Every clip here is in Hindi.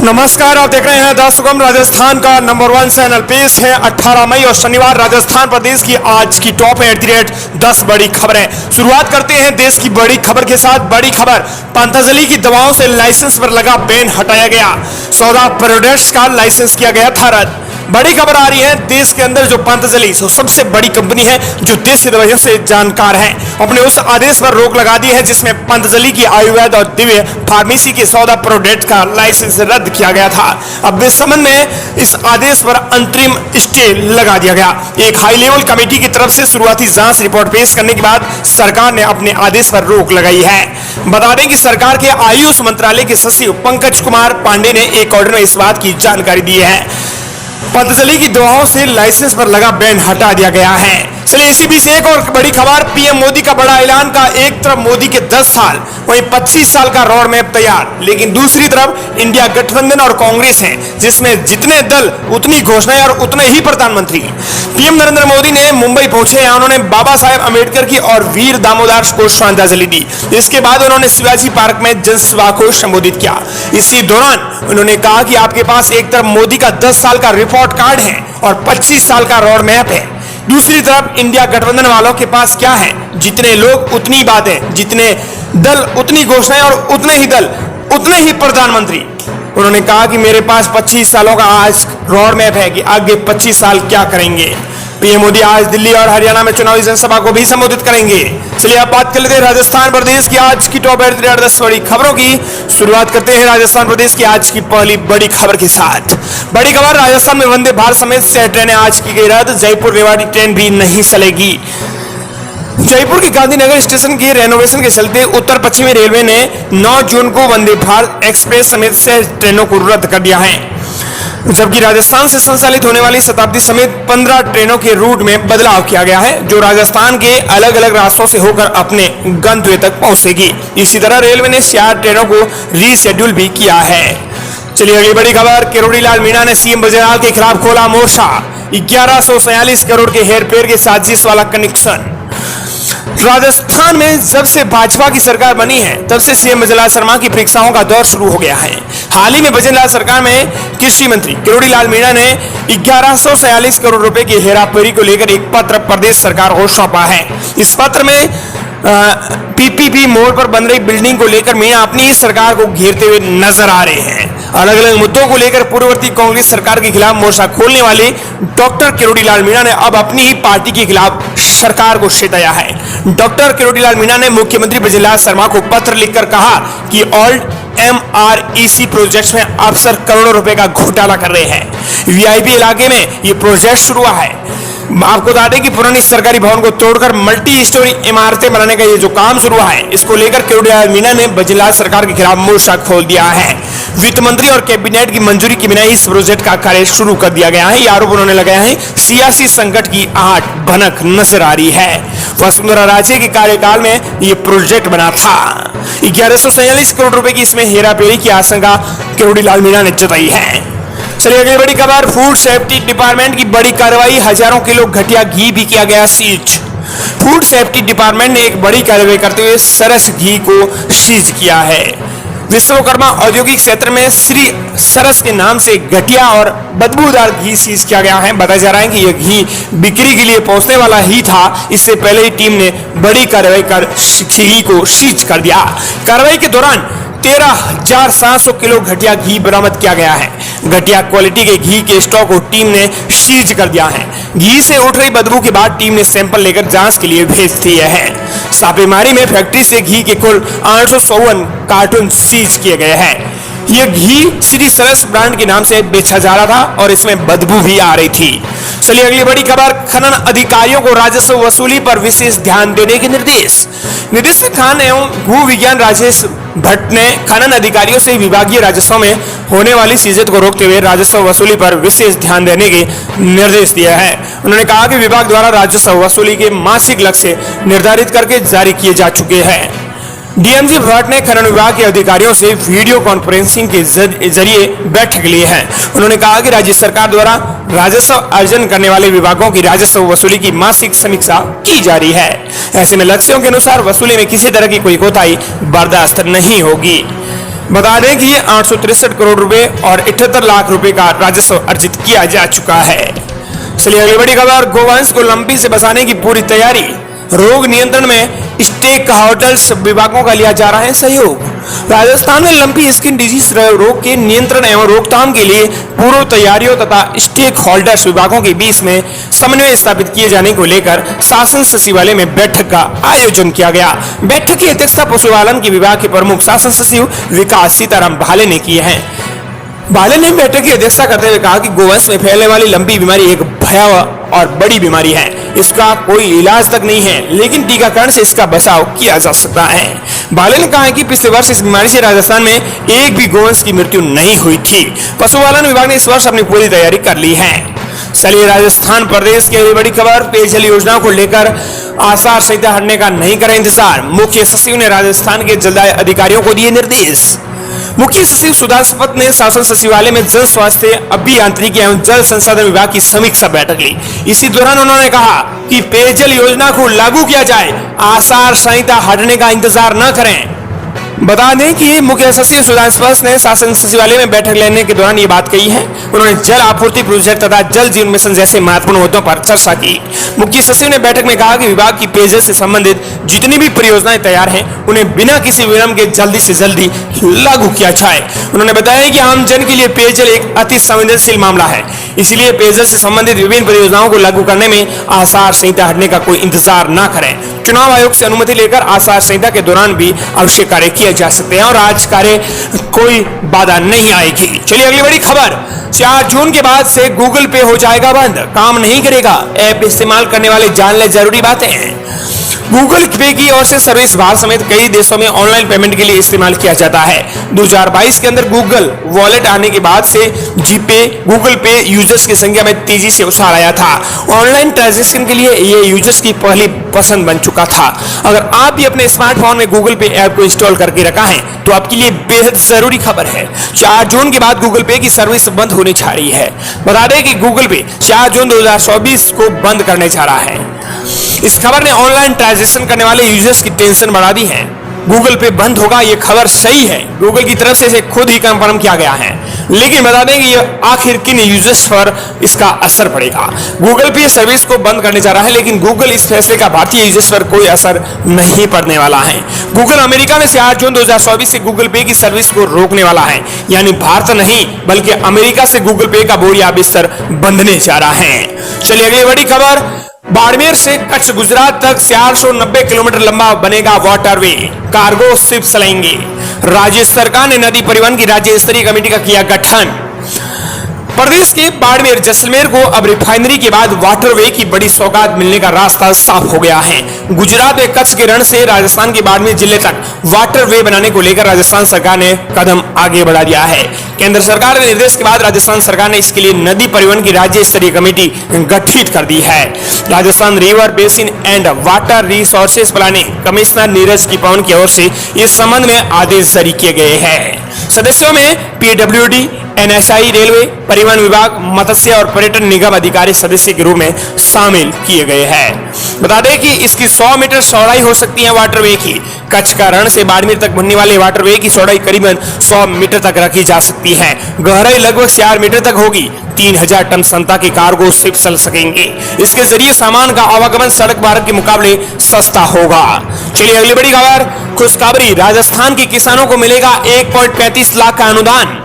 नमस्कार, आप देख रहे हैं द सुगम राजस्थान का नंबर 1 चैनल। पेश है 18 मई और शनिवार राजस्थान प्रदेश की आज की टॉप @ 10 बड़ी खबरें। शुरुआत करते हैं देश की बड़ी खबर के साथ। बड़ी खबर, पतंजलि की दवाओं से लाइसेंस पर लगा बैन हटाया गया। 14 प्रोडक्ट्स का लाइसेंस किया गया था रद्द। बड़ी खबर आ रही है देश के अंदर जो पतंजलि सबसे बड़ी कंपनी है जो देसी दवाइयों से जानकार है, अपने उस आदेश पर रोक लगा दी है जिसमें पतंजलि की आयुर्वेद और दिव्य फार्मेसी के 14 प्रोडक्ट का लाइसेंस रद्द किया गया था। अब इस संबंध में इस आदेश पर अंतरिम स्टे लगा दिया गया। एक हाई लेवल कमेटी की तरफ से शुरुआती जांच रिपोर्ट पेश करने के बाद सरकार ने अपने आदेश पर रोक लगाई है। बता दें कि सरकार के आयुष मंत्रालय के सचिव पंकज कुमार पांडे ने एक ऑर्डर में इस बात की जानकारी दी है। पतंजलि की दवाओं से लाइसेंस पर लगा बैन हटा दिया गया है। चलिए इसी बीच एक और बड़ी खबर, पीएम मोदी का बड़ा ऐलान का एक तरफ मोदी के 10 साल वहीं 25 साल का रोड मैप तैयार, लेकिन दूसरी तरफ इंडिया गठबंधन और कांग्रेस है जिसमें जितने दल उतनी घोषणाएं और उतने ही प्रधानमंत्री। पीएम नरेंद्र मोदी ने मुंबई पहुंचे हैं। उन्होंने बाबा साहेब अम्बेडकर की और वीर दामोदर को श्रद्धांजलि दी। इसके बाद उन्होंने शिवाजी पार्क में जनसभा को संबोधित किया। इसी दौरान उन्होंने कहा कि आपके पास एक तरफ मोदी का 10 साल का रिपोर्ट कार्ड है और 25 साल का रोड मैप है, दूसरी तरफ इंडिया गठबंधन वालों के पास क्या है? जितने लोग उतनी बातें, जितने दल उतनी घोषणाएं और उतने ही दल उतने ही प्रधानमंत्री। उन्होंने कहा कि मेरे पास 25 सालों का आज रोड मैप है कि आगे 25 साल क्या करेंगे। पीएम मोदी आज दिल्ली और हरियाणा में चुनावी जनसभा को भी संबोधित करेंगे। चलिए अब बात कर लेते हैं राजस्थान प्रदेश की आज की टॉप @ 10 बड़ी खबरों की। शुरुआत करते हैं राजस्थान प्रदेश की आज की पहली बड़ी खबर के साथ। बड़ी खबर, राजस्थान में वंदे भारत समेत 6 ट्रेनें आज की गई रद्द। जयपुर रेवाड़ी ट्रेन भी नहीं चलेगी। जयपुर के गांधीनगर स्टेशन के रेनोवेशन के चलते उत्तर पश्चिमी रेलवे ने 9 जून को वंदे भारत एक्सप्रेस समेत 6 ट्रेनों को रद्द कर दिया है, जबकि राजस्थान से संचालित होने वाली शताब्दी समेत 15 ट्रेनों के रूट में बदलाव किया गया है जो राजस्थान के अलग अलग रास्तों से होकर अपने गंतव्य तक पहुंचेगी। इसी तरह रेलवे ने 4 ट्रेनों को रीशेड्यूल भी किया है। चलिए अगली बड़ी खबर, किरोड़ी लाल मीणा ने सीएम बजरलाल के खिलाफ खोला मोर्चा। 1146 करोड़ के हेरफेर के साजिश वाला कनेक्शन। राजस्थान में जब से भाजपा की सरकार बनी है तब से सीएम बजरलाल शर्मा की परीक्षाओं का दौर शुरू हो गया है। हाल ही में बजरलाल सरकार में कृषि मंत्री किरोड़ी लाल मीणा ने 1146 करोड़ रुपए की हेराफेरी को लेकर एक पत्र प्रदेश सरकार को सौंपा है। इस पत्र में पीपीपी मोड़ पर बन रही बिल्डिंग को लेकर मीणा अपनी ही सरकार को घेरते हुए नजर आ रहे हैं। अलग अलग मुद्दों को लेकर पूर्ववर्ती कांग्रेस सरकार के खिलाफ मोर्चा खोलने वाले डॉक्टर किरोड़ी लाल मीणा ने अब अपनी ही पार्टी के खिलाफ सरकार को सिताया है। डॉक्टर किरोड़ी लाल मीणा ने मुख्यमंत्री बजरलाल शर्मा को पत्र लिखकर कहा कि ओल्ड MREC प्रोजेक्ट में अफसर करोड़ों रुपए का घोटाला कर रहे हैं। वीआईपी इलाके में ये प्रोजेक्ट शुरू हुआ है। आपको बता दें कि पुरानी सरकारी भवन को तोड़कर मल्टी स्टोरी इमारतें बनाने का ये जो काम शुरू हुआ है, इसको लेकर किरोड़ी लाल मीणा ने बजरलाल सरकार के खिलाफ मोर्चा खोल दिया है। वित्त मंत्री और कैबिनेट की मंजूरी के बिना इस प्रोजेक्ट का कार्य शुरू कर दिया गया है। ये आरोप उन्होंने लगाया है। सियासी संकट की आहट भनक नजर आ रही है। वसुंधरा राजे के कार्यकाल में ये प्रोजेक्ट बना था। 1146 करोड़ रुपए की इसमें हेराफेरी की आशंका किरोड़ी लाल मीणा ने जताई है। चलिए अगली बड़ी खबर, फूड सेफ्टी डिपार्टमेंट की बड़ी कार्रवाई, हजारों किलो घटिया घी भी किया गया सीज। फूड सेफ्टी डिपार्टमेंट ने एक बड़ी कार्रवाई करते हुए सरस घी को सीज किया है। विश्वकर्मा औद्योगिक क्षेत्र में श्री सरस के नाम से घटिया और बदबूदार घी सीज किया गया है। बताया जा रहा है कि यह घी बिक्री के लिए पहुंचने वाला ही था। इससे पहले ही टीम ने बड़ी कार्रवाई कर घी को सीज कर दिया। कार्रवाई के दौरान 13,700 किलो घटिया घी बरामद किया गया है। घटिया क्वालिटी के घी के स्टॉक को टीम ने सीज कर दिया है। घी से उठ रही बदबू के बाद टीम ने सैंपल लेकर जांच के लिए भेज दिए हैं। छापेमारी में फैक्ट्री से घी के कुल 854 कार्टून सीज किए गए हैं। यह घी श्री सरस ब्रांड के नाम से बेचा जा रहा था और इसमें बदबू भी आ रही थी। चलिए अगली बड़ी खबर, खनन अधिकारियों को राजस्व वसूली पर विशेष ध्यान देने के निर्देश। निदेशक खान एवं भू विज्ञान राजेश भट्ट ने खनन अधिकारियों से विभागीय राजस्व में होने वाली सीजत को रोकते हुए राजस्व वसूली पर विशेष ध्यान देने के निर्देश दिए हैं। उन्होंने कहा कि विभाग द्वारा राजस्व वसूली के मासिक लक्ष्य निर्धारित करके जारी किए जा चुके हैं। डीएमजी भट्ट ने खनन विभाग के अधिकारियों से वीडियो कॉन्फ्रेंसिंग के जरिए बैठक ली है। उन्होंने कहा कि राज्य सरकार द्वारा राजस्व अर्जन करने वाले विभागों की राजस्व वसूली की मासिक समीक्षा की जा रही है। ऐसे में लक्ष्यों के अनुसार वसूली में किसी तरह की कोई कोताही बर्दाश्त नहीं होगी। बता दें कि 863 करोड़ रुपए और 78 लाख रुपए का राजस्व अर्जित किया जा चुका है। चलिए अगली बड़ी खबर, गोवंश को लंपी से बचाने की पूरी तैयारी। रोग नियंत्रण में स्टेक होल्डर्स विभागों का लिया जा रहा है सहयोग। राजस्थान में लंपी स्किन डिजीज रोग के नियंत्रण एवं रोकथाम के लिए पूर्व तैयारियों तथा स्टेक होल्डर्स विभागों के बीच में समन्वय स्थापित किए जाने को लेकर शासन सचिवालय में बैठक का आयोजन किया गया। बैठक की अध्यक्षता पशुपालन के विभाग के प्रमुख शासन सचिव विकास सीताराम भाले ने की है। भाले ने बैठक की अध्यक्षता करते हुए कहा कि गोवंश में फैलने वाली लंपी बीमारी एक भयावह और बड़ी बीमारी है। इसका कोई इलाज तक नहीं है, लेकिन टीकाकरण से इसका बचाव किया जा सकता है। भाले ने कहा कि पिछले वर्ष इस बीमारी से राजस्थान में एक भी गोवंश की मृत्यु नहीं हुई थी। पशुपालन विभाग ने इस वर्ष अपनी पूरी तैयारी कर ली है। चलिए राजस्थान प्रदेश की बड़ी खबर, पेयजल योजना को लेकर आचार संहिता हटने का नहीं करें इंतजार। मुख्य सचिव ने राजस्थान के जलदाय अधिकारियों को दिए निर्देश। मुख्य सचिव सुधांशु पत ने शासन सचिवालय में जल स्वास्थ्य अभियांत्रिकी एवं जल संसाधन विभाग की समीक्षा बैठक ली। इसी दौरान उन्होंने कहा कि पेयजल योजना को लागू किया जाए, आचार संहिता हटने का इंतजार न करें। बता दें कि मुख्य सचिव सुधांशु पत ने शासन सचिवालय में बैठक लेने के दौरान ये बात कही है। उन्होंने जल आपूर्ति प्रोजेक्ट तथा जल जीवन मिशन जैसे महत्वपूर्ण मुद्दों पर चर्चा की। मुख्य सचिव ने बैठक में कहा कि विभाग की पेयजल से संबंधित जितनी भी परियोजनाएं तैयार हैं, उन्हें बिना किसी विलंब के जल्दी से जल्दी लागू किया जाए। उन्होंने बताया कि आम जन के लिए पेयजल एक अति संवेदनशील मामला है, इसलिए पेयजल से संबंधित विभिन्न परियोजनाओं को लागू करने में आचार संहिता हटने का कोई इंतजार न करें। चुनाव आयोग से अनुमति लेकर आचार संहिता के दौरान भी आवश्यक कार्य किए जा सकते हैं और आज कार्य कोई बाधा नहीं आएगी। चलिए अगली बड़ी खबर, 4 जून के बाद से गूगल पे हो जाएगा बंद, काम नहीं करेगा। ऐप इस्तेमाल करने वाले जान ले जरूरी बातें हैं। गूगल पे की ओर से सर्विस भारत समेत कई देशों में ऑनलाइन पेमेंट के लिए इस्तेमाल किया जाता है। 2022 के अंदर गूगल वॉलेट आने के बाद से जीपे, गूगल पे यूजर्स की संख्या में तेजी से उछाल आया था। ऑनलाइन ट्रांजैक्शन के लिए ये यूजर्स की पहली पसंद बन चुका था। अगर आप भी अपने स्मार्टफोन में गूगल पे ऐप को इंस्टॉल करके रखा है तो आपके लिए बेहद जरूरी खबर है। 4 जून के बाद गूगल पे की सर्विस बंद होने जा रही है। बता दें कि गूगल पे 4 जून 2024 को बंद करने जा रहा है। इस खबर ने ऑनलाइन ट्रांजैक्शन करने वाले यूजर्स की टेंशन बढ़ा दी है। गूगल पे बंद होगा, ये खबर सही है। गूगल की तरफ से इसे खुद ही कंफर्म किया गया है, लेकिन बता दें कि ये आखिर किन यूजर्स पर इसका असर पड़ेगा। गूगल पे सर्विस को बंद करने जा रहा है, लेकिन गूगल इस फैसले का भारतीय यूजर्स पर कोई असर नहीं पड़ने वाला है। गूगल अमेरिका में 4 जून 2024 से गूगल पे की सर्विस को रोकने वाला है, यानी भारत नहीं बल्कि अमेरिका से गूगल पे का बोरिया बिस्तर बंधने जा रहा है। चलिए अगली बड़ी खबर, बाड़मेर से कच्छ गुजरात तक 490 किलोमीटर लंबा बनेगा वाटरवे, कार्गो शिप चलेंगे। राज्य सरकार ने नदी परिवहन की राज्य स्तरीय कमेटी का किया गठन। प्रदेश के बाड़मेर जैसलमेर को अब रिफाइनरी के बाद वाटरवे की बड़ी सौगात मिलने का रास्ता साफ हो गया है। गुजरात में कच्छ के रण से राजस्थान के बाड़मेर जिले तक वाटरवे बनाने को लेकर राजस्थान सरकार ने कदम आगे बढ़ा दिया है। केंद्र सरकार के निर्देश के बाद राजस्थान सरकार ने इसके लिए नदी परिवहन की राज्य स्तरीय कमेटी गठित कर दी है। Rajasthan river basin and water resources planning commissioner Neeraj की पवन की ओर से इस संबंध में आदेश जारी किए गए हैं। सदस्यों में पीडब्ल्यूडी, एनएचआई, रेलवे, परिवहन विभाग, मत्स्य और पर्यटन निगम अधिकारी सदस्य के रूप में शामिल किए गए हैं। बता दें कि इसकी 100 मीटर चौड़ाई हो सकती है वाटरवे की। कच्छ का रण से बाड़मेर तक बनने वाले वाटरवे की चौड़ाई करीबन 100 मीटर तक रखी जा सकती है। गहराई लगभग 4 मीटर तक होगी। 3000 टन क्षमता के कार्गो शिप चल सकेंगे। इसके जरिए सामान का आवागमन सड़क मार्ग के मुकाबले सस्ता होगा। चलिए अगली बड़ी खबर, खुशखबरी, राजस्थान के किसानों को मिलेगा 1.35 लाख का अनुदान।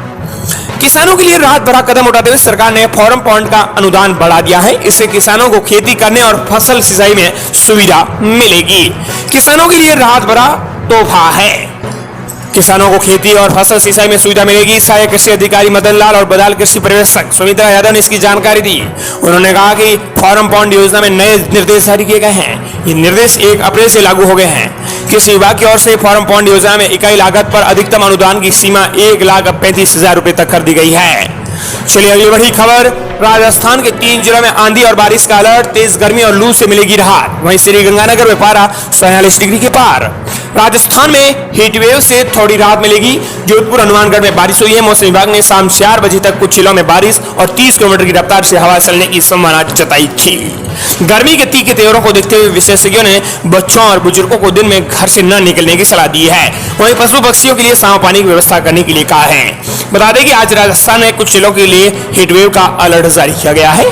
किसानों के लिए राहत भरा कदम उठाते हुए सरकार ने फॉर्म पॉइंट का अनुदान बढ़ा दिया है। इससे किसानों को खेती करने और फसल सिंचाई में सुविधा मिलेगी। किसानों के लिए राहत भरा तोहफा है। किसानों को खेती और फसल सिंचाई में सुविधा मिलेगी। सहायक कृषि अधिकारी मदन लाल और बदाल कृषि पर्यवेक्षक सुमित्रा यादव ने इसकी जानकारी दी। उन्होंने कहा कि फॉर्म पॉइंट योजना में नए निर्देश जारी किए गए हैं। ये निर्देश 1 अप्रैल से लागू हो गए हैं। कृषि विभाग की ओर से फॉर्म पॉइंट योजना में इकाई लागत पर अधिकतम अनुदान की सीमा 1,35,000 रुपए तक कर दी गई है। चलिए अगली बड़ी खबर, राजस्थान के 3 जिलों में आंधी और बारिश का अलर्ट, तेज गर्मी और लू से मिलेगी राहत। वहीं श्रीगंगानगर में पारा 46 डिग्री के पार। राजस्थान में हीट वेव से थोड़ी राहत मिलेगी। जोधपुर हनुमानगढ़ में बारिश हुई है। मौसम विभाग ने शाम 4 बजे तक कुछ जिलों में बारिश और 30 किलोमीटर की रफ्तार से हवा चलने की संभावना जताई थी। गर्मी के तीखे तेवरों को देखते हुए विशेषज्ञों ने बच्चों और बुजुर्गों को दिन में घर से न निकलने की सलाह दी है। वहीं पशु पक्षियों के लिए साफ पानी की व्यवस्था करने के लिए कहा है। बता दें कि आज राजस्थान में कुछ जिलों के लिए हीटवेव का अलर्ट जारी किया गया है।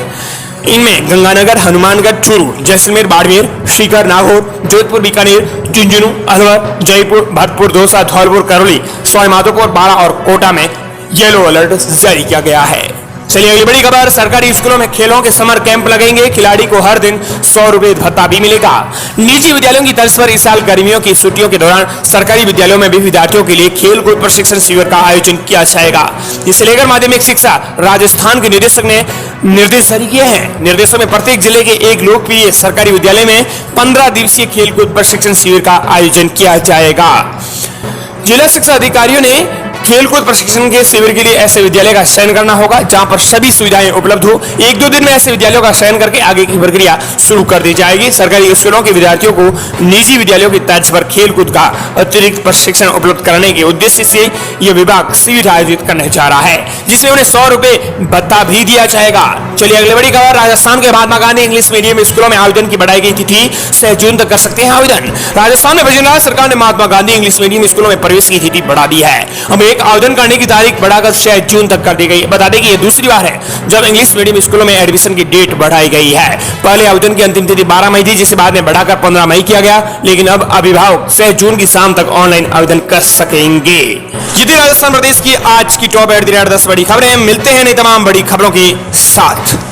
इनमें गंगानगर, हनुमानगढ़, चूरू, जैसलमेर, बाड़मेर, सीकर, नागौर, जोधपुर, बीकानेर, झुंझुनू, अलवर, जयपुर, भरतपुर, दौसा, धौलपुर, करौली, सवाईमाधोपुर, बाड़ा और कोटा में येलो अलर्ट जारी किया गया है। चलिए अगली बड़ी खबर, सरकारी स्कूलों में खेलों के समर कैंप लगेंगे। खिलाड़ी को हर दिन 100 रुपए भत्ता भी मिलेगा। निजी विद्यालयों की तर्ज पर इस साल गर्मियों की छुट्टियों के दौरान सरकारी विद्यालयों में भी विद्यार्थियों के लिए खेल कूद प्रशिक्षण शिविर का आयोजन किया जाएगा। इसे लेकर माध्यमिक शिक्षा राजस्थान के निदेशक ने निर्देश जारी किए हैं। निर्देशों में प्रत्येक जिले के एक लोकप्रिय सरकारी विद्यालय में 15 दिवसीय खेल कूद प्रशिक्षण शिविर का आयोजन किया जाएगा। जिला शिक्षा अधिकारियों ने खेलकूद प्रशिक्षण के शिविर के लिए ऐसे विद्यालय का चयन करना होगा जहां पर सभी सुविधाएं उपलब्ध हो। 1-2 दिन में ऐसे विद्यालयों का चयन करके आगे की प्रक्रिया शुरू कर दी जाएगी। सरकारी स्कूलों के विद्यार्थियों को निजी विद्यालयों की तर्ज पर खेलकूद का अतिरिक्त प्रशिक्षण उपलब्ध कराने के उद्देश्य से यह विभाग शिविर आयोजित करने जा रहा है, जिसमें उन्हें 100 रुपए भत्ता भी दिया जाएगा। चलिए अगली बड़ी खबर, राजस्थान के महात्मा गांधी इंग्लिश मीडियम स्कूलों में आवेदन की बढ़ाई गई तिथि 6 जून तक कर सकते हैं आवेदन। राजस्थान में वजीरनाथ सरकार ने महात्मा गांधी इंग्लिश मीडियम स्कूलों में प्रवेश की तिथि बढ़ा दी है। अब एक आवेदन करने की तारीख बढ़ाकर 6 जून तक कर दी गई। बता दें कि यह दूसरी बार है जब इंग्लिश मीडियम स्कूलों में एडमिशन की डेट बढ़ाई गई है। पहले आवेदन की अंतिम तिथि 12 मई थी, जिसे बाद में बढ़ाकर 15 मई किया गया, लेकिन अब अभिभावक 6 जून की शाम तक ऑनलाइन आवेदन कर सकेंगे। ये थी राजस्थान प्रदेश की आज की टॉप 10 बड़ी खबरें। मिलते हैं नई तमाम बड़ी खबरों के साथ।